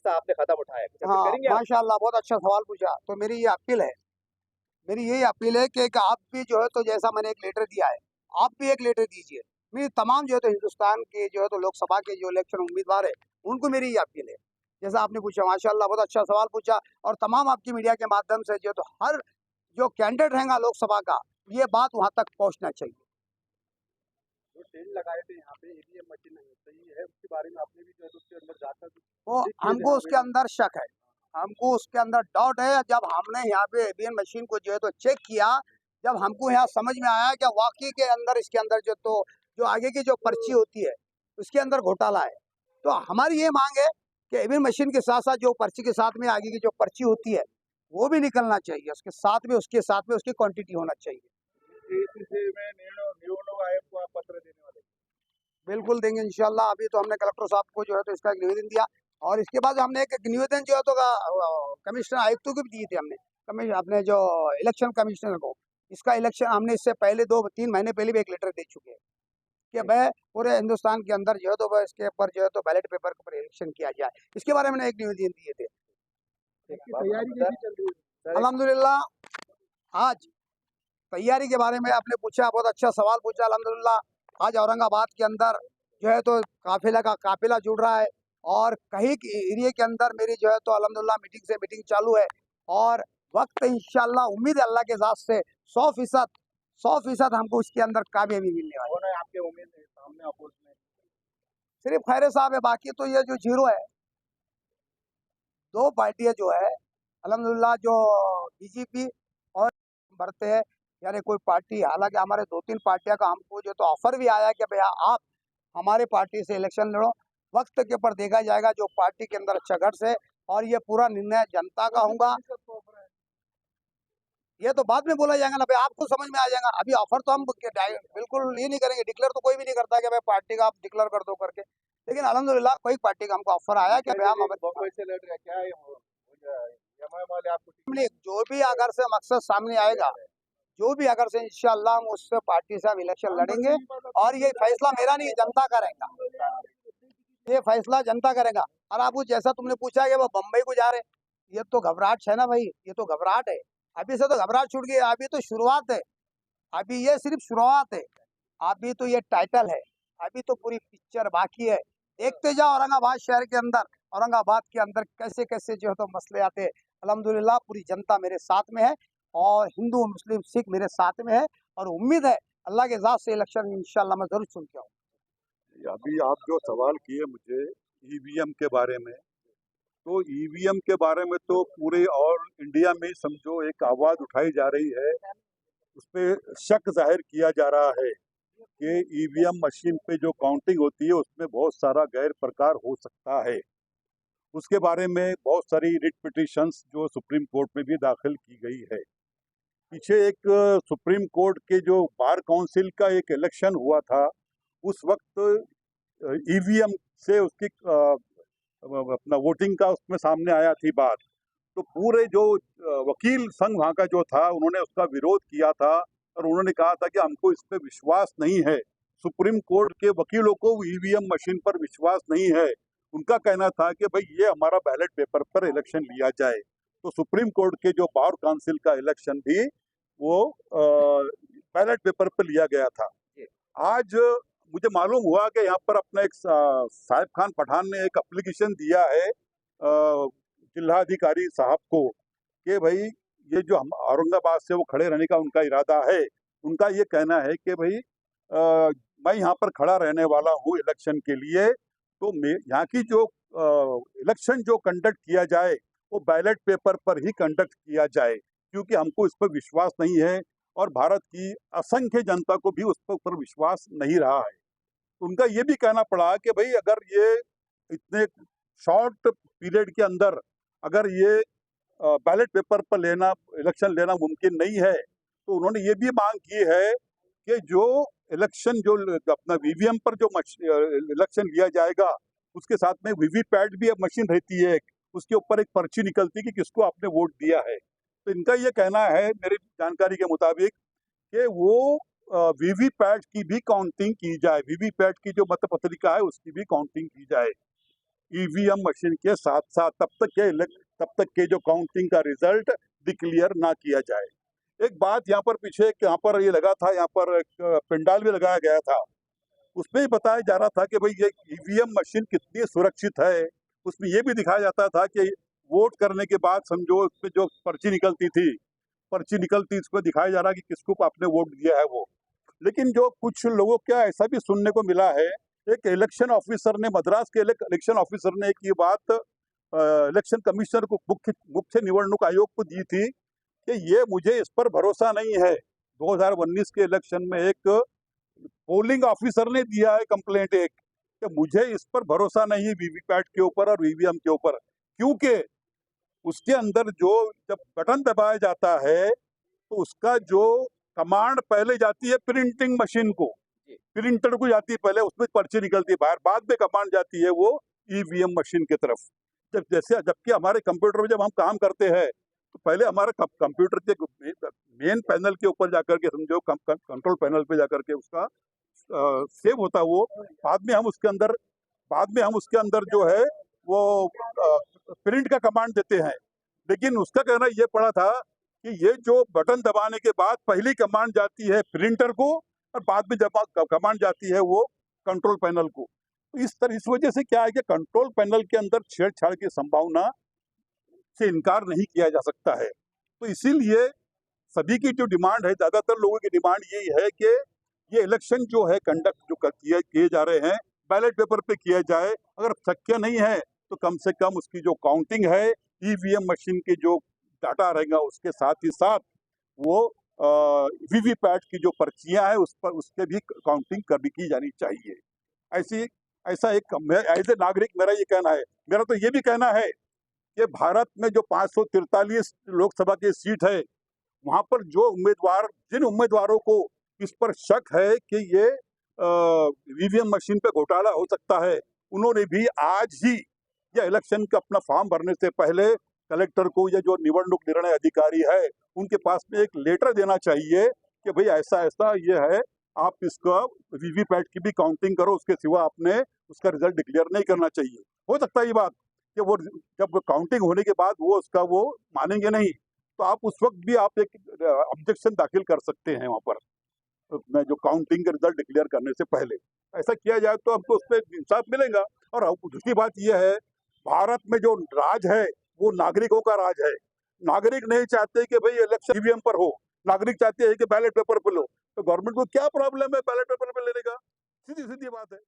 सा आपने कदम उठाया, कुछ अपील हाँ करेंगे आप? माशाल्लाह, बहुत अच्छा सवाल पूछा। तो मेरी यही अपील है कि आप भी जो है तो जैसा मैंने एक लेटर दिया है, आप भी एक लेटर दीजिए। मेरी तमाम जो है तो हिंदुस्तान के जो है तो लोकसभा के जो इलेक्शन उम्मीदवार है, उनको मेरी ये अपील है। जैसा आपने पूछा माशाल्लाह, बहुत अच्छा सवाल पूछा। और तमाम आपकी मीडिया के माध्यम से जो है तो हर जो कैंडिडेट रहेगा लोकसभा का, ये बात वहाँ तक पहुँचना चाहिए। जो टेंट लगाए थे यहाँ पे ईवीएम मशीन नहीं सही है, उसके बारे में आपने भी जो है तो उसके अंदर जाकर वो चेक किए थे हमको उसके आवेदन? अंदर शक है, हमको उसके अंदर डाउट है। जब हमने यहाँ पे ईवीएम मशीन को जो है तो चेक किया, जब हमको यहाँ समझ में आया कि वाकई के अंदर इसके अंदर जो तो जो आगे की जो पर्ची होती है उसके अंदर घोटाला है। तो हमारी ये मांग है कि ईवीएम मशीन के साथ साथ जो पर्ची के साथ में आगे की जो पर्ची होती है वो भी निकलना चाहिए, उसके साथ में उसकी क्वांटिटी होना चाहिए। इस विषय में नियोजन आयोग को आप पत्र देने वाले हैं? बिल्कुल देंगे इंशाल्लाह। अभी तो हमने कलेक्टर साहब को जो है तो इसका एक निवेदन दिया, और इसके बाद हमने एक निवेदन जो है तो कमिश्नर आयुक्तों को भी दिए थे हमने, अपने जो इलेक्शन कमिश्नर को। इसका इलेक्शन हमने इससे पहले 2-3 महीने पहले भी एक लेटर दे चुके हैं कि वह पूरे हिंदुस्तान के अंदर जो है तो वह इसके ऊपर जो है तो बैलेट पेपर के ऊपर इलेक्शन किया जाए। इसके बारे में एक निवेदन दिए थे। तैयारी कैसी चल रही है? अल्हम्दुलिल्लाह, आज तैयारी के बारे में आपने पूछा, बहुत अच्छा सवाल पूछा। अल्हम्दुलिल्लाह आज औरंगाबाद के अंदर जो है तो काफिला जुड़ रहा है, और कहीं एरिया के अंदर मेरी जो है तो अल्हम्दुलिल्लाह मीटिंग चालू है। और वक्त इंशाल्लाह उम्मीद है अल्लाह के साथ से 100% हमको उसके अंदर कामयाबी मिलने वाली है। कौन है आपके उम्मीद है सामने अपोज में? सिर्फ खैरे साहब है, बाकी तो ये जो जीरो है। दो पार्टियां जो है अल्हम्दुलिल्लाह, जो बीजेपी और बढ़ते हैं, यानी कोई पार्टी, हालांकि हमारे 2-3 पार्टियां का हमको जो तो ऑफर भी आया कि भैया आप हमारे पार्टी से इलेक्शन लड़ो। वक्त के ऊपर देखा जाएगा जो पार्टी के अंदर अच्छा घट्स है, और ये पूरा निर्णय जनता का होगा। ये तो बाद में बोला जाएगा ना भाई, आपको समझ में आ जाएगा। अभी ऑफर तो हम बिल्कुल ये नहीं करेंगे, डिक्लेयर तो कोई भी नहीं करता कि भाई पार्टी का आप डिक्लेयर कर दो करके। लेकिन अल्हम्दुलिल्लाह कोई पार्टी का हमको ऑफर आया कि भाई हम बम्बई से लड़ रहे हैं, क्या है वो एमआईएम वाले आपको जो भी अगर से मकसद सामने आएगा, जो भी अगर से इंशाल्लाह हम उससे पार्टी से हम इलेक्शन लड़ेंगे। और ये फैसला मेरा नहीं, जनता का रहेगा, ये फैसला जनता करेगा। और आप जैसा तुमने पूछा कि वो बम्बई को जा रहे, ये तो घबराहट है ना भाई, ये तो घबराहट है। अभी से तो घबराहट छूट गई, अभी तो शुरुआत है, अभी ये सिर्फ शुरुआत है, अभी तो ये टाइटल है, अभी तो पूरी पिक्चर बाकी है। देखते जाओ औरंगाबाद शहर के अंदर, औरंगाबाद के अंदर कैसे कैसे जो है तो मसले आते हैं। अल्हम्दुलिल्लाह पूरी जनता मेरे साथ में है, और हिंदू मुस्लिम सिख मेरे साथ में है, और उम्मीद है अल्लाह के ज़ात से इलेक्शन इंशाल्लाह मैं जरूर चुन के आऊँ। अभी आप जो सवाल किए मुझे ईवीएम के बारे में, तो ईवीएम के बारे में तो पूरे ऑल इंडिया में समझो एक आवाज उठाई जा रही है, उस पर शक जाहिर किया जा रहा है कि ईवीएम मशीन पे जो काउंटिंग होती है उसमें बहुत सारा गैर प्रकार हो सकता है। उसके बारे में बहुत सारी रिट पिटिशंस जो सुप्रीम कोर्ट में भी दाखिल की गई है। पीछे एक सुप्रीम कोर्ट के जो बार काउंसिल का एक इलेक्शन हुआ था, उस वक्त ईवीएम से उसकी अपना वोटिंग का उसमें सामने आया थी बात। तो पूरे जो वकील संघ वहाँ का जो था उन्होंने उसका विरोध किया था, और उन्होंने कहा था कि हमको इस पर विश्वास नहीं है। सुप्रीम कोर्ट के वकीलों को ईवीएम मशीन पर विश्वास नहीं है। उनका कहना था कि भाई ये हमारा बैलेट पेपर पर इलेक्शन लिया जाए। तो सुप्रीम कोर्ट के जो बार काउंसिल का इलेक्शन भी वो बैलेट पेपर पर लिया गया था। आज मुझे मालूम हुआ कि यहाँ पर अपना एक साहिब खान पठान ने एक एप्लीकेशन दिया है जिलाधिकारी साहब को कि भाई ये जो हम औरंगाबाद से वो खड़े रहने का उनका इरादा है। उनका ये कहना है कि भाई मैं यहाँ पर खड़ा रहने वाला हूँ इलेक्शन के लिए, तो यहाँ की जो इलेक्शन जो कंडक्ट किया जाए वो बैलेट पेपर पर ही कंडक्ट किया जाए, क्योंकि हमको इस पर विश्वास नहीं है, और भारत की असंख्य जनता को भी उस पर विश्वास नहीं रहा है। उनका ये भी कहना पड़ा कि भाई अगर ये इतने शॉर्ट पीरियड के अंदर अगर ये बैलेट पेपर पर इलेक्शन लेना मुमकिन नहीं है, तो उन्होंने ये भी मांग की है कि जो इलेक्शन जो अपना वीवीएम पर जो इलेक्शन लिया जाएगा उसके साथ में वीवीपैट भी अब मशीन रहती है, उसके ऊपर एक पर्ची निकलती है कि किसको आपने वोट दिया है। तो इनका ये कहना है मेरी जानकारी के मुताबिक कि वो वीवीपैट की भी काउंटिंग की जाए, वीवीपैट की जो मतपत्रिका है उसकी भी काउंटिंग की जाए। ईवीएम मशीन के साथ साथ तब तक के जो काउंटिंग का रिजल्ट डिक्लेयर ना किया जाए। एक बात यहाँ पर पीछे यहाँ पर ये लगा था, यहाँ पर एक पंडाल भी लगाया गया था, उसमें ही बताया जा रहा था कि भाई ये ईवीएम मशीन कितनी सुरक्षित है। उसमें ये भी दिखाया जाता था कि वोट करने के बाद समझो उसमें जो पर्ची निकलती उसमें दिखाया जा रहा कि किसको आपने वोट दिया है वो। लेकिन जो कुछ लोगों क्या ऐसा भी सुनने को मिला है, एक इलेक्शन ऑफिसर ने, मद्रास के इलेक्शन ऑफिसर ने एक ये बात इलेक्शन कमिश्नर को, मुख्य निवडणूक आयोग को दी थी कि ये मुझे इस पर भरोसा नहीं है। 2019 के इलेक्शन में एक पोलिंग ऑफिसर ने दिया है कंप्लेंट एक, कि मुझे इस पर भरोसा नहीं वीवीपैट के ऊपर और ईवीएम के ऊपर, क्योंकि उसके अंदर जो जब बटन दबाया जाता है तो उसका जो कमांड पहले जाती है प्रिंटिंग मशीन को, प्रिंटर को जाती है पहले, उसमें पर्ची निकलती है बाहर, बाद में कमांड जाती है वो ईवीएम मशीन की तरफ। जबकि हमारे कंप्यूटर में जब हम काम करते हैं तो पहले हमारे कंप्यूटर के मेन पैनल के ऊपर जाकर के समझो कंट्रोल पैनल पे जाकर के उसका सेव होता है वो, बाद में हम उसके अंदर जो है वो प्रिंट का कमांड देते हैं। लेकिन उसका कहना ये पड़ा था कि ये जो बटन दबाने के बाद पहली कमांड जाती है प्रिंटर को और बाद में जब कमांड जाती है वो कंट्रोल पैनल को। तो इस वजह से क्या है कि कंट्रोल पैनल के अंदर छेड़छाड़ की संभावना से इनकार नहीं किया जा सकता है। तो इसीलिए सभी की जो डिमांड है, ज्यादातर लोगों की डिमांड यही है कि ये इलेक्शन जो है कंडक्ट जो किए जा रहे हैं बैलेट पेपर पे किया जाए। अगर शक्य नहीं है तो कम से कम उसकी जो काउंटिंग है ईवीएम मशीन के जो डाटा रहेगा उसके साथ ही साथ वो वीवीपैट की जो पर्चियां हैं उसके भी काउंटिंग की जानी चाहिए। ऐसा एक एज ए नागरिक मेरा ये कहना है। मेरा तो ये भी कहना है कि भारत में जो 543 लोकसभा की सीट है, वहां पर जिन उम्मीदवारों को इस पर शक है कि ये ईवीएम मशीन पे घोटाला हो सकता है, उन्होंने भी आज ही या इलेक्शन का अपना फॉर्म भरने से पहले कलेक्टर को या जो निवडणूक निर्णय अधिकारी है उनके पास में एक लेटर देना चाहिए कि भाई ऐसा ऐसा ये है, आप इसका वीवीपैट की भी काउंटिंग करो, उसके सिवा आपने उसका रिजल्ट डिक्लेयर नहीं करना चाहिए। हो सकता है ये बात कि वो जब काउंटिंग होने के बाद वो मानेंगे नहीं, तो आप उस वक्त भी आप एक ऑब्जेक्शन दाखिल कर सकते हैं वहां पर मैं जो काउंटिंग का रिजल्ट डिक्लेयर करने से पहले। ऐसा किया जाए तो हमको उस पर इंसाफ मिलेगा। और दूसरी बात यह है, भारत में जो राज है वो नागरिकों का राज है। नागरिक नहीं चाहते कि भाई इलेक्शन ईवीएम पर हो, नागरिक चाहते हैं कि बैलेट पेपर पर लो। तो गवर्नमेंट को क्या प्रॉब्लम है बैलेट पेपर पर लेने का? सीधी सीधी बात है।